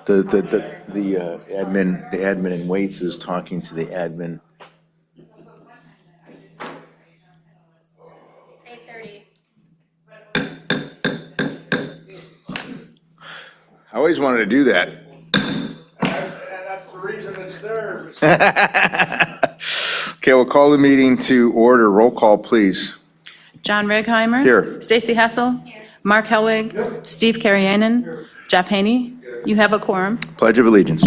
The admin in Waits is talking to the admin. It's 8:30. I always wanted to do that. That's the reason it's there. Okay, we'll call the meeting to order. Roll call, please. John Righeimer. Here. Stacy Hessel. Mark Helwig. Steve Carrianen. Jeff Haney. You have a quorum. Pledge of Allegiance.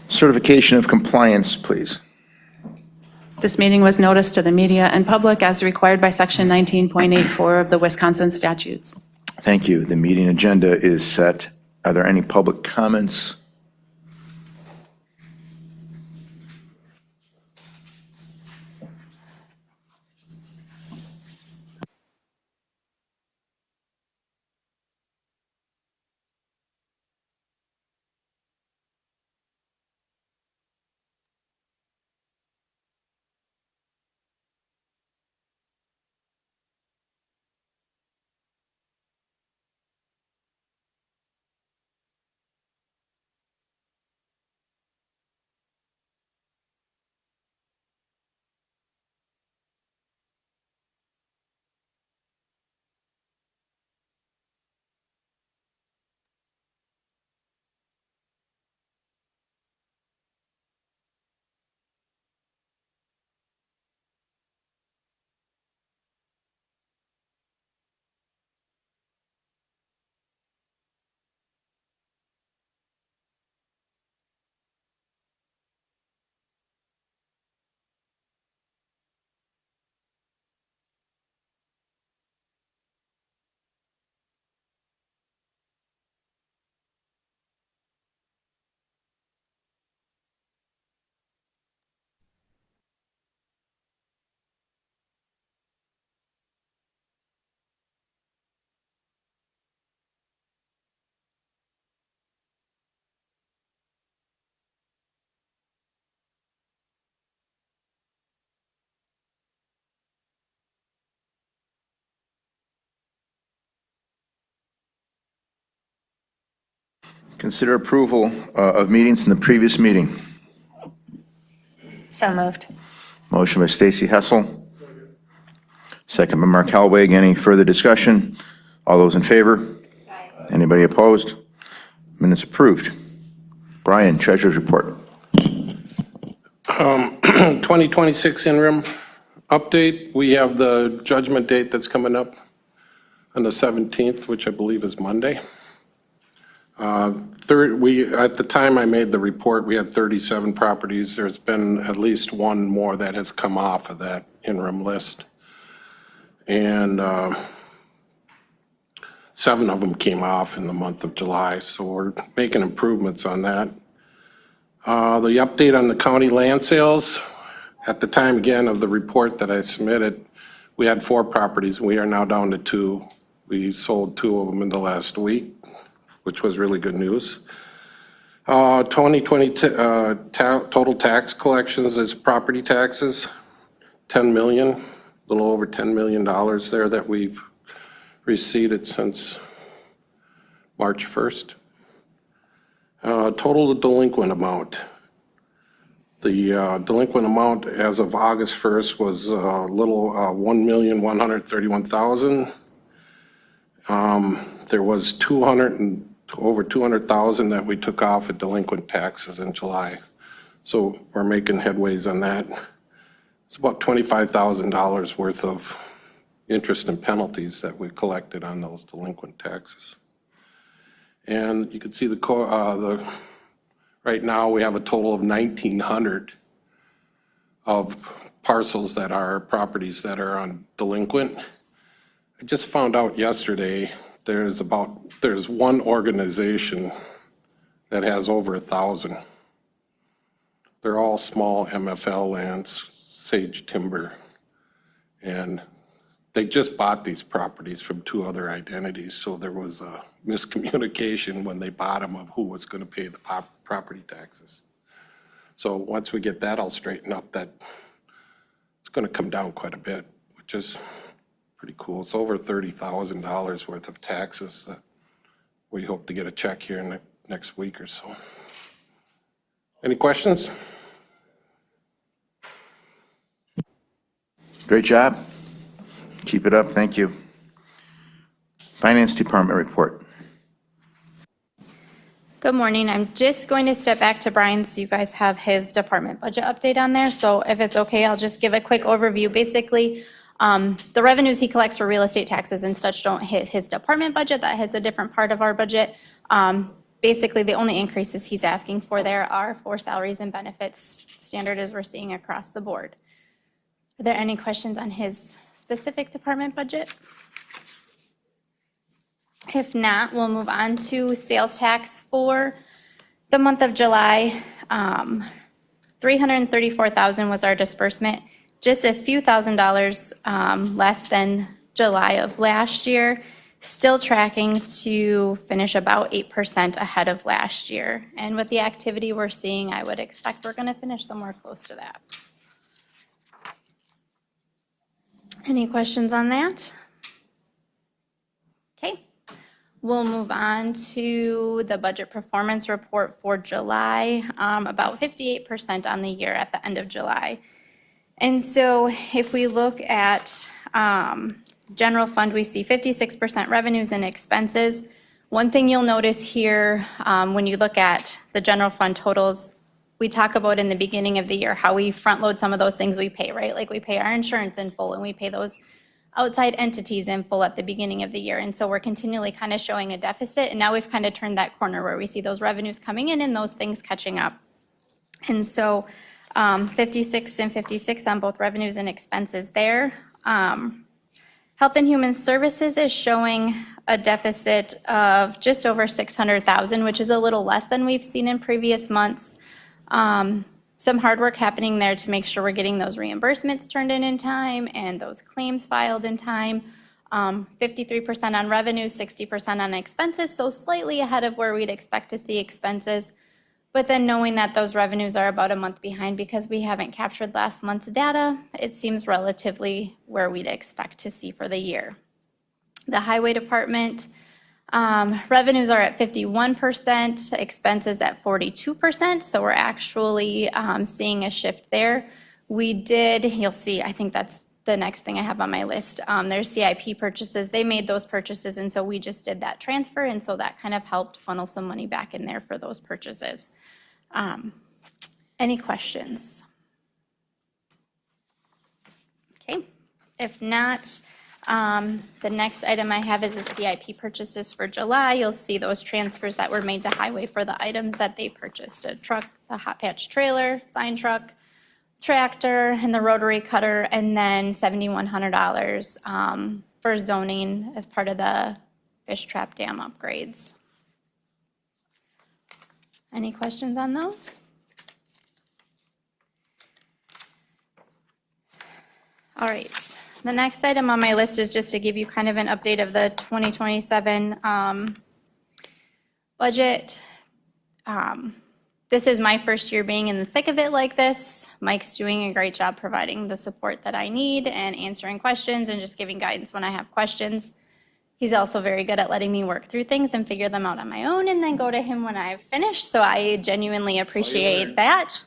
Certification of compliance, please. This meeting was noticed to the media and public as required by Section 19.84 of the Wisconsin statutes. Thank you. The meeting agenda is set. Are there any public comments? Consider approval of meetings in the previous meeting. So moved. Motion by Stacy Hessel. Second by Mark Helwig. Any further discussion? All those in favor? Anybody opposed? Minutes approved. Brian, Treasurer's Report. 2026 interim update. We have the judgment date that's coming up on the 17th, which I believe is Monday. At the time I made the report, we had 37 properties. There's been at least one more that has come off of that interim list. And 7 of them came off in the month of July, so we're making improvements on that. The update on the county land sales, at the time again of the report that I submitted, we had 4 properties. We are now down to 2. We sold 2 of them in the last week, which was really good news. 2020 total tax collections is property taxes, 10 million, a little over $10 million there that we've received since March 1st. Total delinquent amount. The delinquent amount as of August 1st was a little $1,131,000. There was over 200,000 that we took off of delinquent taxes in July. So we're making headways on that. It's about $25,000 worth of interest and penalties that we collected on those delinquent taxes. And you can see right now we have a total of 1,900 of parcels that are properties that are on delinquent. I just found out yesterday there's one organization that has over 1,000. They're all small MFL lands, sage timber, and they just bought these properties from two other identities, so there was a miscommunication when they bought them of who was going to pay the property taxes. So once we get that all straightened up, that it's going to come down quite a bit, which is pretty cool. It's over $30,000 worth of taxes that we hope to get a check here next week or so. Any questions? Great job. Keep it up, thank you. Finance Department report. Good morning. I'm just going to step back to Brian so you guys have his department budget update on there. So if it's okay, I'll just give a quick overview. Basically, the revenues he collects for real estate taxes and such don't hit his department budget. That hits a different part of our budget. Basically, the only increases he's asking for there are for salaries and benefits, standard as we're seeing across the board. Are there any questions on his specific department budget? If not, we'll move on to sales tax for the month of July. $334,000 was our disbursement, just a few $1,000s less than July of last year. Still tracking to finish about 8% ahead of last year. And with the activity we're seeing, I would expect we're going to finish somewhere close to that. Any questions on that? Okay. We'll move on to the budget performance report for July, about 58% on the year at the end of July. And so if we look at general fund, we see 56% revenues and expenses. One thing you'll notice here when you look at the general fund totals, we talk about in the beginning of the year how we front load some of those things we pay, right? Like we pay our insurance in full and we pay those outside entities in full at the beginning of the year. And so we're continually kind of showing a deficit. And now we've kind of turned that corner where we see those revenues coming in and those things catching up. And so 56 and 56 on both revenues and expenses there. Health and Human Services is showing a deficit of just over $600,000, which is a little less than we've seen in previous months. Some hard work happening there to make sure we're getting those reimbursements turned in time and those claims filed in time. 53% on revenues, 60% on expenses, so slightly ahead of where we'd expect to see expenses. But then knowing that those revenues are about a month behind because we haven't captured last month's data, it seems relatively where we'd expect to see for the year. The Highway Department, revenues are at 51%, expenses at 42%, so we're actually seeing a shift there. We did, you'll see, I think that's the next thing I have on my list. There's CIP purchases. They made those purchases, and so we just did that transfer, and so that kind of helped funnel some money back in there for those purchases. Any questions? Okay, if not, the next item I have is the CIP purchases for July. You'll see those transfers that were made to Highway for the items that they purchased: a truck, a hot patch trailer, sign truck, tractor, and the rotary cutter, and then $7,100 for zoning as part of the fish trap dam upgrades. Any questions on those? All right. The next item on my list is just to give you kind of an update of the 2027 budget. This is my first year being in the thick of it like this. Mike's doing a great job providing the support that I need and answering questions and just giving guidance when I have questions. He's also very good at letting me work through things and figure them out on my own and then go to him when I've finished, so I genuinely appreciate that.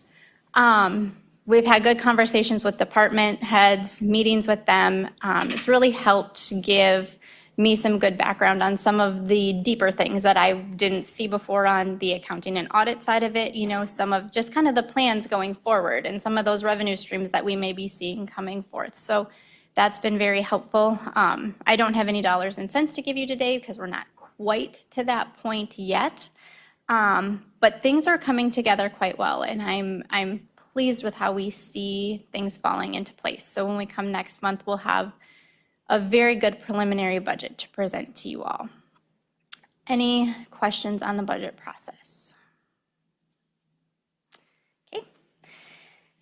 We've had good conversations with department heads, meetings with them. It's really helped give me some good background on some of the deeper things that I didn't see before on the accounting and audit side of it, you know, some of just kind of the plans going forward and some of those revenue streams that we may be seeing coming forth. So that's been very helpful. I don't have any dollars and cents to give you today because we're not quite to that point yet. But things are coming together quite well, and I'm pleased with how we see things falling into place. So when we come next month, we'll have a very good preliminary budget to present to you all. Any questions on the budget process? Okay.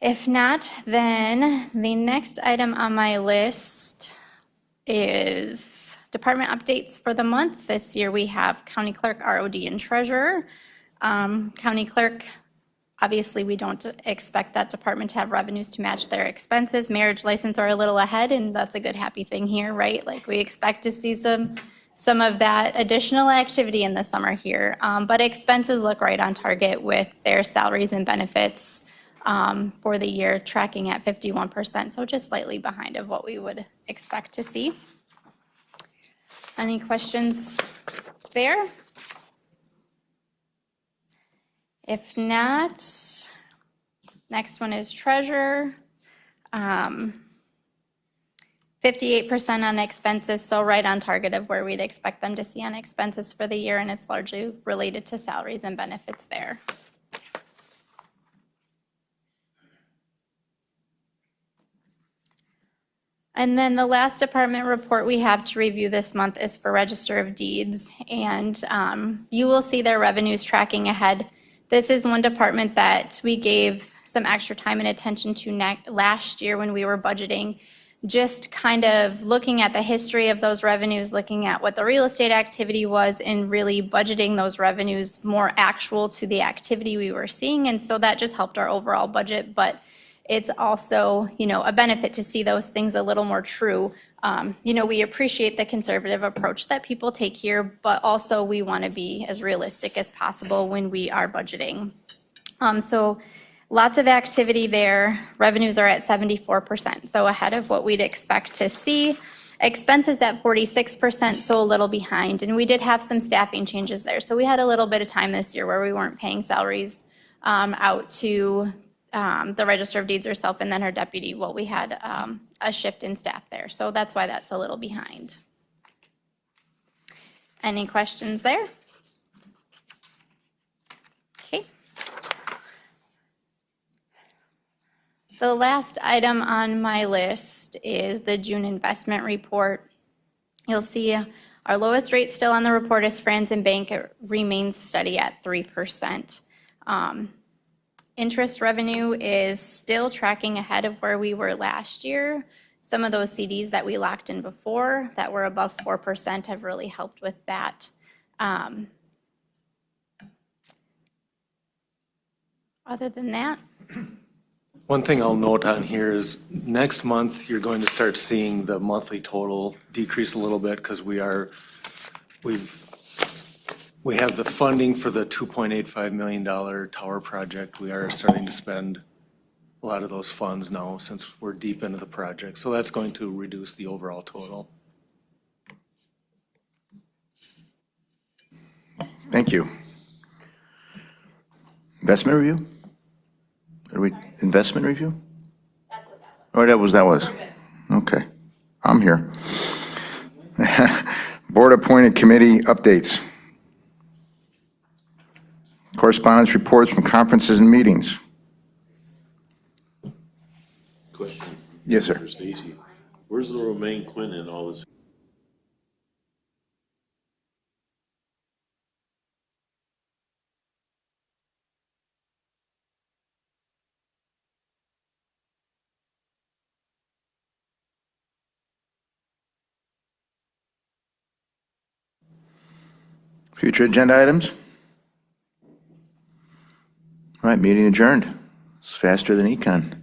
If not, then the next item on my list is department updates for the month. This year we have county clerk, ROD, and treasurer. County clerk, obviously, we don't expect that department to have revenues to match their expenses. Marriage license are a little ahead, and that's a good, happy thing here, right? Like, we expect to see some of that additional activity in the summer here. But expenses look right on target with their salaries and benefits for the year, tracking at 51%, so just slightly behind of what we would expect to see. Any questions there? If not, next one is treasurer. 58% on expenses, so right on target of where we'd expect them to see on expenses for the year, and it's largely related to salaries and benefits there. And then the last department report we have to review this month is for Register of Deeds, and you will see their revenues tracking ahead. This is one department that we gave some extra time and attention to last year when we were budgeting, just kind of looking at the history of those revenues, looking at what the real estate activity was, and really budgeting those revenues more actual to the activity we were seeing. And so that just helped our overall budget, but it's also, a benefit to see those things a little more true. We appreciate the conservative approach that people take here, but also we want to be as realistic as possible when we are budgeting. So lots of activity there. Revenues are at 74%, so ahead of what we'd expect to see. Expenses at 46%, so a little behind. And we did have some staffing changes there. So we had a little bit of time this year where we weren't paying salaries out to the Register of Deeds herself and then her deputy. Well, we had a shift in staff there. So that's why that's a little behind. Any questions there? Okay. So the last item on my list is the June investment report. You'll see our lowest rate still on the report is Franzen Bank. It remains steady at 3%. Interest revenue is still tracking ahead of where we were last year. Some of those CDs that we locked in before that were above 4% have really helped with that. Other than that, one thing I'll note on here is next month, you're going to start seeing the monthly total decrease a little bit because we have the funding for the $2.85 million tower project. We are starting to spend a lot of those funds now since we're deep into the project. So that's going to reduce the overall total. Thank you. Investment review? Investment review? that's what that was. Oh, that was. Okay, I'm here. Board appointed committee updates. Correspondence reports from conferences and meetings. Question. Yes, sir. For Stacy. Where's the Romaine Quinn in all this? Future agenda items? All right, meeting adjourned. It's faster than econ.